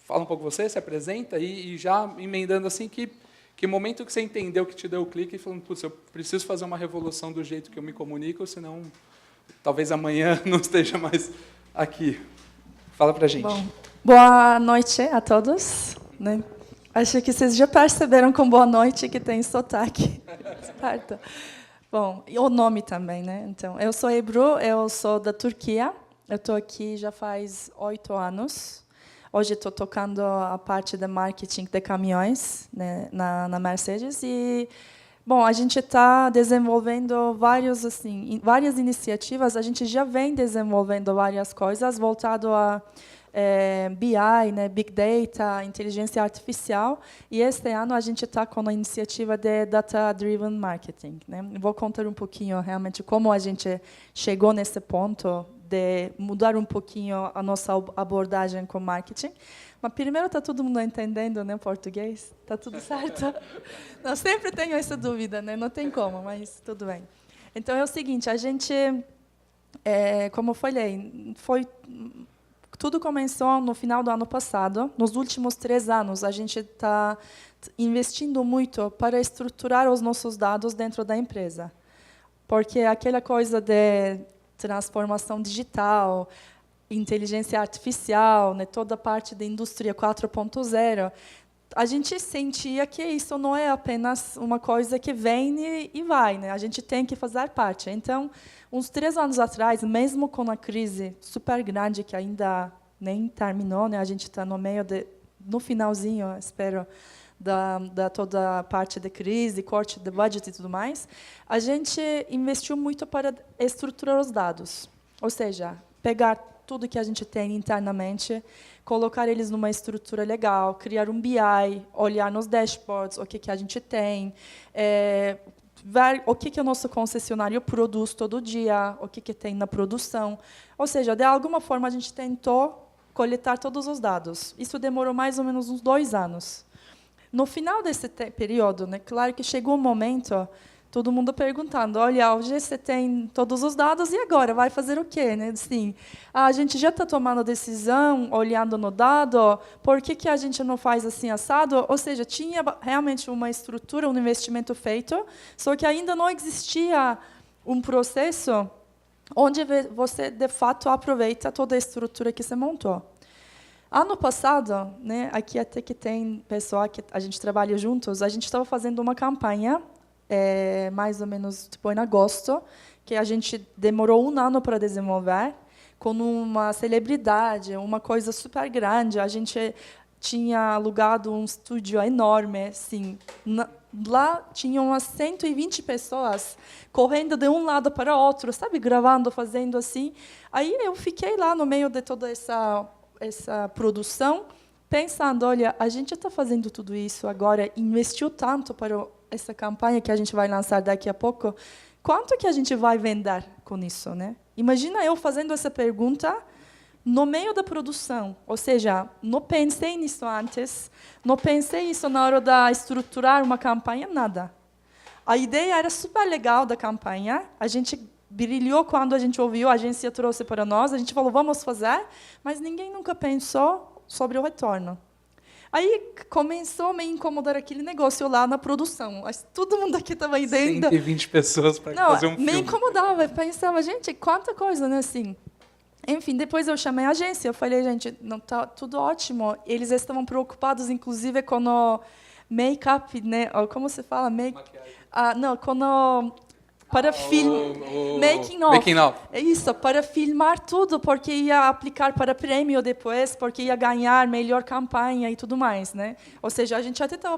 fala um pouco você, se apresenta e já emendando assim que momento que você entendeu que te deu o clique e falando, putz, eu preciso fazer uma revolução do jeito que eu me comunico, senão talvez amanhã não esteja mais aqui. Fala pra gente. Bom, boa noite a todos, né? Acho que vocês já perceberam com boa noite que tem sotaque. Certo. Bom, e o nome também, né? Então, eu sou Ebru, eu sou da Turquia. Eu estou aqui já faz 8 anos. Hoje estou tocando a parte de marketing de caminhões, né, na Mercedes. E, bom, a gente está desenvolvendo várias iniciativas. A gente já vem desenvolvendo várias coisas voltado a BI, né, Big Data, inteligência artificial. E este ano a gente está com a iniciativa de Data Driven Marketing, né? Vou contar um pouquinho realmente como a gente chegou nesse ponto de mudar um pouquinho a nossa abordagem com marketing. Mas primeiro está todo mundo entendendo, né, português? Está tudo certo? Não, sempre tenho essa dúvida, né? Não tem como, mas tudo bem. Então é o seguinte, a gente, como eu falei, tudo começou no final do ano passado. Nos últimos 3 anos, a gente está investindo muito para estruturar os nossos dados dentro da empresa. Porque aquela coisa de transformação digital, inteligência artificial, né, toda a parte da indústria 4.0, a gente sentia que isso não é apenas uma coisa que vem e vai, né? A gente tem que fazer parte. Então, uns 3 anos atrás, mesmo com a crise super grande que ainda nem terminou, né? A gente está no finalzinho, espero, da toda a parte de crise, corte de budget e tudo mais, a gente investiu muito para estruturar os dados. Ou seja, pegar tudo que a gente tem internamente, colocar eles numa estrutura legal, criar um BI, olhar nos dashboards o que a gente tem, ver o que o nosso concessionário produz todo dia, o que tem na produção. Ou seja, de alguma forma, a gente tentou coletar todos os dados. Isso demorou mais ou menos uns 2 anos. No final desse período, né, claro que chegou um momento, todo mundo perguntando, olha, hoje você tem todos os dados, e agora? Vai fazer o quê? Né? Assim, a gente já está tomando decisão, olhando no dado, por que a gente não faz assim assado? Ou seja, tinha realmente uma estrutura, um investimento feito, só que ainda não existia um processo onde você, de fato, aproveita toda a estrutura que você montou. Ano passado, né, aqui até que tem pessoal que a gente trabalha juntos, a gente estava fazendo uma campanha, mais ou menos tipo, em agosto, que a gente demorou 1 ano para desenvolver, com uma celebridade, uma coisa super grande. A gente tinha alugado um estúdio enorme, assim. Lá tinham umas 120 pessoas correndo de um lado para o outro, sabe, gravando, fazendo assim. Aí eu fiquei lá no meio de toda essa produção, pensando, olha, a gente está fazendo tudo isso agora, investiu tanto para essa campanha que a gente vai lançar daqui a pouco, quanto que a gente vai vender com isso, né? Imagina eu fazendo essa pergunta no meio da produção, ou seja, não pensei nisso antes, não pensei isso na hora de estruturar uma campanha, nada. A ideia era super legal da campanha, a gente brilhou quando a gente ouviu, a agência trouxe para nós, a gente falou, vamos fazer, mas ninguém nunca pensou sobre o retorno. Aí começou a me incomodar aquele negócio lá na produção. Todo mundo aqui estava aí dentro. 120 pessoas para fazer um filme. Me incomodava, eu pensava, gente, quanta coisa, né, assim. Enfim, depois eu chamei a agência, eu falei, gente, não tá tudo ótimo. Eles estavam preocupados, inclusive, com o make-up, né? Como se fala? Não, com o... Para making off. É isso, para filmar tudo, porque ia aplicar para prêmio depois, porque ia ganhar melhor campanha e tudo mais, né? Ou seja, a gente até estava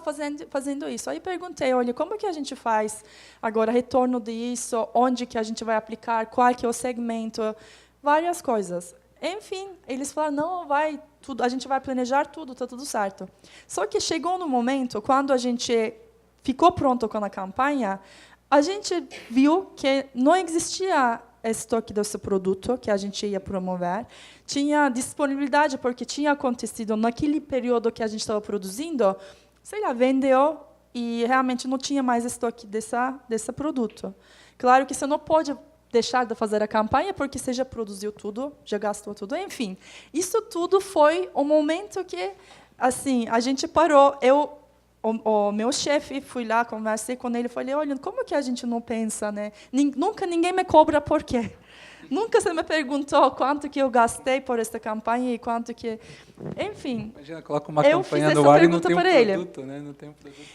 fazendo isso. Aí perguntei, olha, como que a gente faz agora retorno disso? Onde que a gente vai aplicar? Qual que é o segmento? Várias coisas. Enfim, eles falaram, não, a gente vai planejar tudo, está tudo certo. Só que chegou no momento, quando a gente ficou pronto com a campanha, a gente viu que não existia estoque desse produto que a gente ia promover, tinha disponibilidade, porque tinha acontecido naquele período que a gente estava produzindo, sei lá, vendeu e realmente não tinha mais estoque desse produto. Claro que você não pode deixar de fazer a campanha porque você já produziu tudo, já gastou tudo, enfim. Isso tudo foi um momento que, assim, a gente parou. O meu chefe, fui lá, conversei com ele, falei, olha, como que a gente não pensa, né? Nunca ninguém me cobra por quê? Nunca você me perguntou quanto que eu gastei por essa campanha e quanto que... Enfim, Imagina, coloca uma eu campanha fiz no essa ar e não pergunta tem um para ele. produto, né? Não tem um produto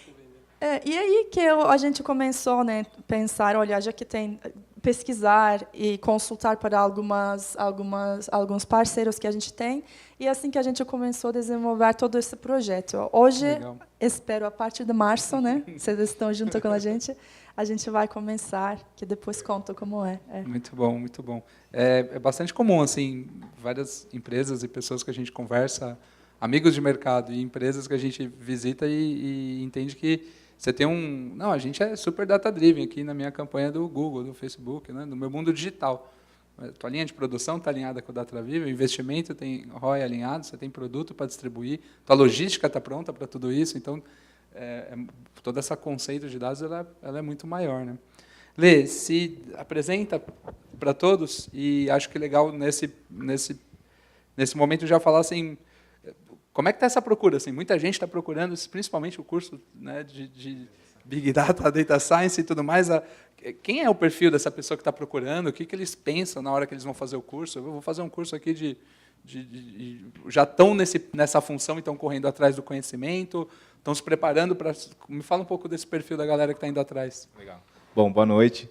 para vender. E aí que a gente começou, né, pensar, olha, já que tem pesquisar e consultar para alguns parceiros que a gente tem, e assim que a gente começou a desenvolver todo esse projeto. Hoje, Legal. espero a partir de março, né, vocês estão junto com a gente vai começar, que depois conto como é. Muito bom, muito bom. É bastante comum, assim, várias empresas e pessoas que a gente conversa, amigos de mercado e empresas que a gente visita e entende que você tem Não, a gente é super data-driven aqui na minha campanha do Google, do Facebook, né, no meu mundo digital. A tua linha de produção está alinhada com o DataViva, o investimento tem ROI alinhado, você tem produto para distribuir, tua logística está pronta para tudo isso, então todo esse conceito de dados ela é muito maior, né? Lê, se apresenta para todos e acho que é legal nesse momento já falar assim, como é que está essa procura? Assim, muita gente está procurando, principalmente o curso, né, de Big Data, Data Science e tudo mais. Quem é o perfil dessa pessoa que está procurando? O que eles pensam na hora que eles vão fazer o curso? Eu vou fazer um curso aqui já estão nessa função e estão correndo atrás do conhecimento, estão se preparando para... Me fala um pouco desse perfil da galera que está indo atrás. Legal. Bom, boa noite.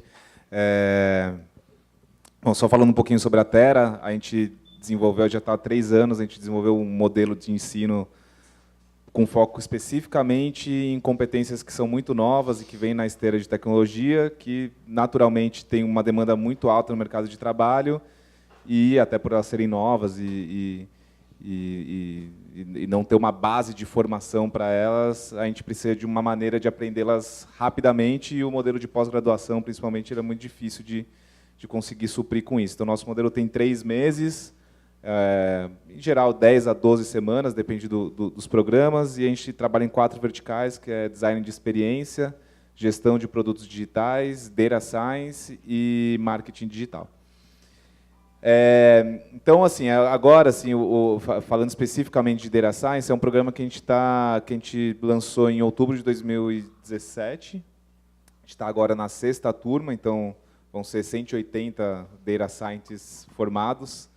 Bom, só falando um pouquinho sobre a Terra, a gente desenvolveu, já está há 3 anos, a gente desenvolveu um modelo de ensino com foco especificamente em competências que são muito novas e que vêm na esteira de tecnologia, que naturalmente tem uma demanda muito alta no mercado de trabalho, e até por elas serem novas e não ter uma base de formação para elas, a gente precisa de uma maneira de aprendê-las rapidamente, e o modelo de pós-graduação, principalmente, era muito difícil de conseguir suprir com isso. Então, nosso modelo tem 3 meses, em geral 10 a 12 semanas, depende dos programas, e a gente trabalha em 4 verticais, que é design de experiência, gestão de produtos digitais, data science e marketing digital. Então, assim, agora, assim, falando especificamente de Data Science, é um programa que a gente lançou em outubro de 2017. A gente está agora na 6ª turma, então vão ser 180 Data Scientists formados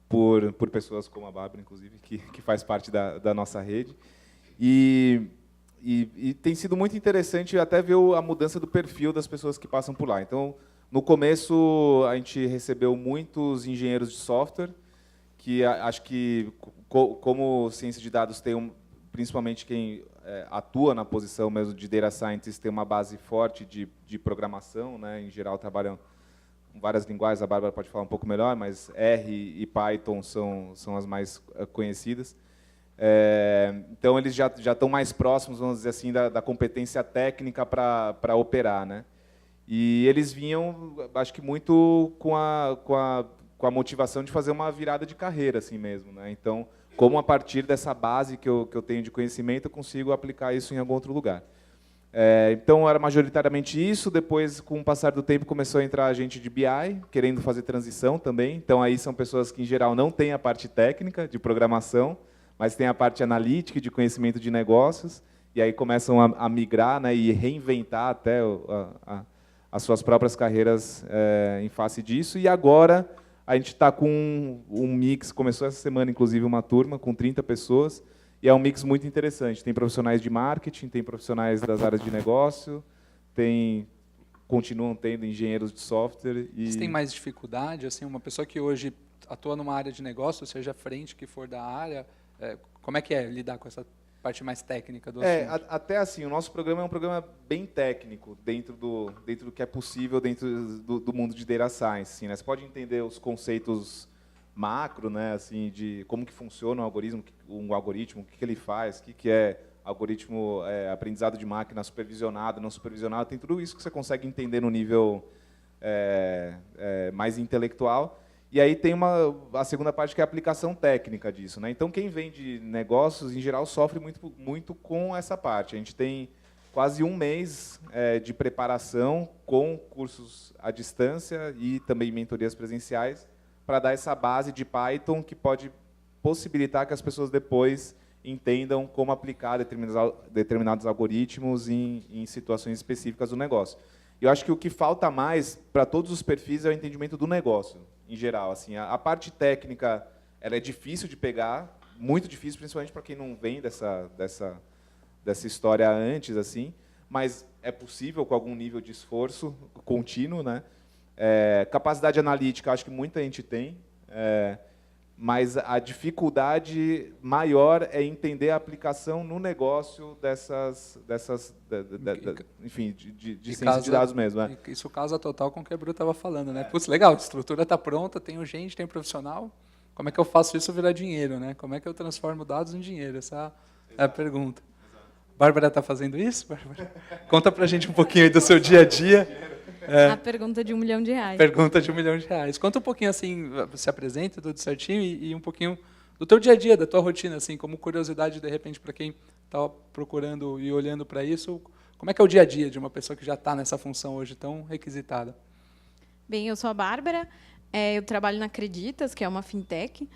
por pessoas como a Bárbara, inclusive, que faz parte da nossa rede. E tem sido muito interessante até ver a mudança do perfil das pessoas que passam por lá. Então, no começo, a gente recebeu muitos engenheiros de software, que acho que, como ciência de dados tem principalmente quem atua na posição mesmo de data scientist, tem uma base forte de programação, né? Em geral, trabalham com várias linguagens, a Bárbara pode falar um pouco melhor, mas R e Python são as mais conhecidas. Então, eles já estão mais próximos, vamos dizer assim, da competência técnica para operar, né? E eles vinham, acho que muito com a motivação de fazer uma virada de carreira, assim mesmo, né? Então, como a partir dessa base que eu tenho de conhecimento, eu consigo aplicar isso em algum outro lugar. Então, era majoritariamente isso. Depois, com o passar do tempo, começou a entrar gente de BI, querendo fazer transição também. Então, aí são pessoas que, em geral, não têm a parte técnica de programação, mas têm a parte analítica, de conhecimento de negócios, e aí começam a migrar, né, e reinventar até as suas próprias carreiras em face disso. E agora a gente está com um mix, começou essa semana, inclusive, uma turma com 30 pessoas, e é um mix muito interessante. Tem profissionais de marketing, tem profissionais das áreas de negócio, continuam tendo engenheiros de software. Vocês têm mais dificuldade? Assim, uma pessoa que hoje atua numa área de negócio, seja frente que for da área, como é que é lidar com essa parte mais técnica do assunto? Até assim, o nosso programa é um programa bem técnico, dentro do que é possível dentro do mundo de data science. Assim, né? Você pode entender os conceitos macro, né, assim, de como que funciona um algoritmo, o que ele faz, o que é algoritmo, aprendizado de máquina supervisionado, não supervisionado, tem tudo isso que você consegue entender no nível mais intelectual. E aí tem a segunda parte, que é a aplicação técnica disso, né? Então, quem vem de negócios, em geral, sofre muito com essa parte. A gente tem quase um mês de preparação com cursos à distância e também mentorias presenciais para dar essa base de Python que pode possibilitar que as pessoas depois entendam como aplicar determinados algoritmos em situações específicas do negócio. Eu acho que o que falta mais para todos os perfis é o entendimento do negócio, em geral. Assim, a parte técnica ela é difícil de pegar, muito difícil, principalmente para quem não vem dessa história antes, assim, mas é possível com algum nível de esforço contínuo, né? Capacidade analítica, acho que muita gente tem, mas a dificuldade maior é entender a aplicação no negócio enfim, de ciência de dados mesmo. Né? Isso casa total com o que a Bru estava falando, né? Putz, legal, a estrutura está pronta, tenho gente, tenho profissional, como é que eu faço isso virar dinheiro, né? Como é que eu transformo dados em dinheiro? Essa é a pergunta. Bárbara está fazendo isso, Bárbara? Conta para a gente um pouquinho aí do seu dia a dia. A pergunta de R$1 milhão. Pergunta de R$1 milhão. Conta um pouquinho, assim, se apresenta, tudo certinho, e um pouquinho do teu dia a dia, da tua rotina, assim, como curiosidade, de repente, para quem está procurando e olhando para isso, como é que é o dia a dia de uma pessoa que já está nessa função hoje tão requisitada? Bem, eu sou a Bárbara, eu trabalho na Acreditas, que é uma fintech.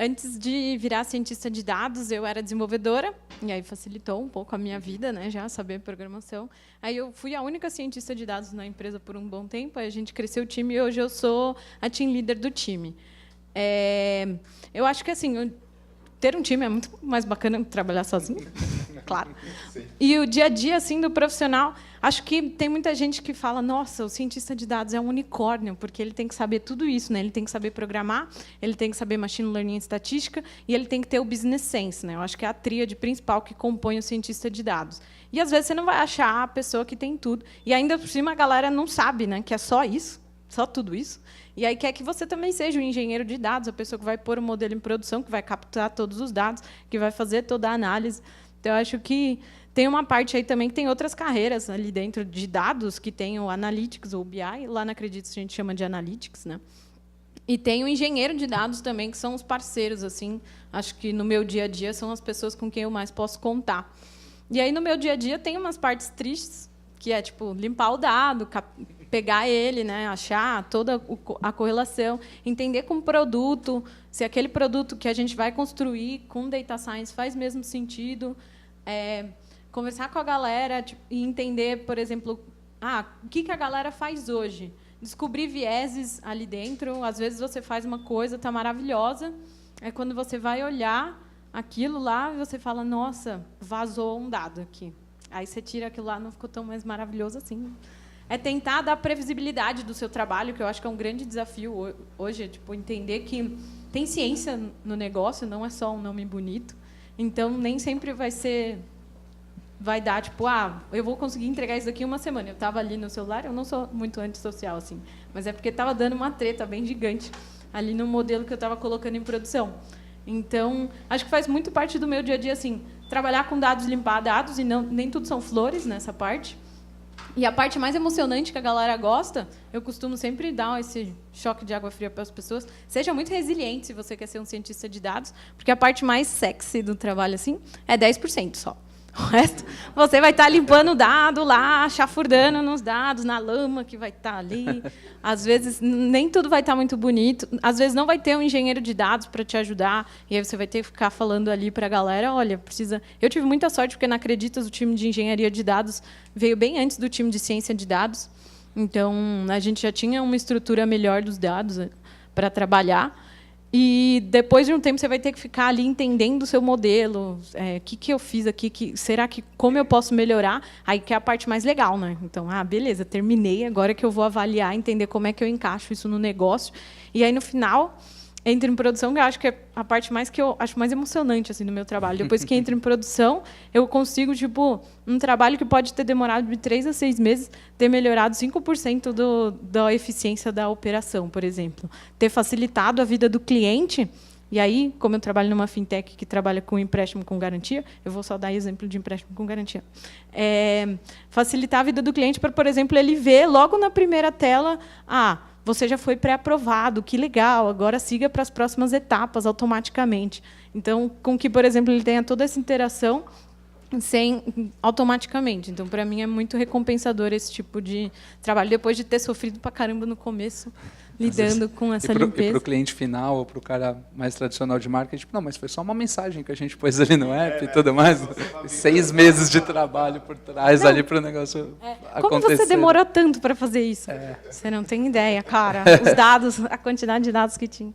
Antes de virar cientista de dados, eu era desenvolvedora, e aí facilitou um pouco a minha vida, né, já saber programação. Aí eu fui a única cientista de dados na empresa por um bom tempo, aí a gente cresceu o time e hoje eu sou a team leader do time. Eu acho que assim, ter um time é muito mais bacana que trabalhar sozinho, claro. Sim. E o dia a dia assim, do profissional, acho que tem muita gente que fala, nossa, o cientista de dados é um unicórnio, porque ele tem que saber tudo isso, né? Ele tem que saber programar, ele tem que saber machine learning e estatística, e ele tem que ter o business sense, né? Eu acho que é a tríade principal que compõe o cientista de dados. E, às vezes, você não vai achar a pessoa que tem tudo. E, ainda por cima, a galera não sabe, né, que é só isso, só tudo isso. E aí quer que você também seja um engenheiro de dados, a pessoa que vai pôr o modelo em produção, que vai captar todos os dados, que vai fazer toda a análise. Então, eu acho que tem uma parte aí também que tem outras carreiras ali dentro de dados, que tem o Analytics, ou BI, lá na Acreditas a gente chama de Analytics, né? E tem o engenheiro de dados também, que são os parceiros, assim, acho que no meu dia a dia são as pessoas com quem eu mais posso contar. E aí, no meu dia a dia, tem umas partes tristes, que é tipo limpar o dado, pegar ele, né, achar toda a correlação, entender com o produto, se aquele produto que a gente vai construir com data science faz mesmo sentido, conversar com a galera e entender, por exemplo, o que a galera faz hoje. Descobrir vieses ali dentro. Às vezes você faz uma coisa, está maravilhosa, é quando você vai olhar aquilo lá e você fala, nossa, vazou um dado aqui. Aí você tira aquilo lá, não ficou tão mais maravilhoso assim. É tentar dar previsibilidade do seu trabalho, que eu acho que é um grande desafio hoje, tipo, entender que tem ciência no negócio, não é só um nome bonito. Então, nem sempre vai dar, tipo, eu vou conseguir entregar isso daqui em uma semana. Eu estava ali no celular, eu não sou muito antissocial, assim, mas é porque estava dando uma treta bem gigante ali no modelo que eu estava colocando em produção. Então, acho que faz muito parte do meu dia a dia, assim, trabalhar com dados, limpar dados, e nem tudo são flores nessa parte. E a parte mais emocionante que a galera gosta, eu costumo sempre dar esse choque de água fria para as pessoas. Seja muito resiliente se você quer ser um cientista de dados, porque a parte mais sexy do trabalho assim é 10% só. O resto, você vai estar limpando o dado lá, chafurdando nos dados, na lama que vai estar ali. Às vezes, nem tudo vai estar muito bonito. Às vezes, não vai ter um engenheiro de dados para te ajudar. E aí você vai ter que ficar falando ali para a galera, olha, precisa... Eu tive muita sorte, porque na Acreditas o time de engenharia de dados veio bem antes do time de ciência de dados. Então, a gente já tinha uma estrutura melhor dos dados para trabalhar. E depois de um tempo você vai ter que ficar ali entendendo o seu modelo, o que eu fiz aqui, será que como eu posso melhorar? Aí que é a parte mais legal, né? Então, beleza, terminei, agora que eu vou avaliar, entender como é que eu encaixo isso no negócio. E aí no final entra em produção, que eu acho que é a parte mais que eu acho mais emocionante assim do meu trabalho. Depois que entra em produção, eu consigo, tipo, um trabalho que pode ter demorado de 3 a 6 meses, ter melhorado 5% da eficiência da operação, por exemplo. Ter facilitado a vida do cliente. E aí, como eu trabalho numa fintech que trabalha com empréstimo com garantia, eu vou só dar exemplo de empréstimo com garantia. Facilitar a vida do cliente para, por exemplo, ele ver logo na primeira tela, você já foi pré-aprovado, que legal, agora siga para as próximas etapas automaticamente. Então, com que, por exemplo, ele tenha toda essa interação automaticamente. Então, para mim, é muito recompensador esse tipo de trabalho, depois de ter sofrido pra caramba no começo, lidando com essa limpeza. E para o cliente final, ou para o cara mais tradicional de marketing, tipo, não, mas foi só uma mensagem que a gente pôs ali no app e tudo mais. 6 meses de trabalho por trás ali para o negócio acontecer. Como você demorou tanto para fazer isso? Você não tem ideia, cara. Os dados, a quantidade de dados que tinha.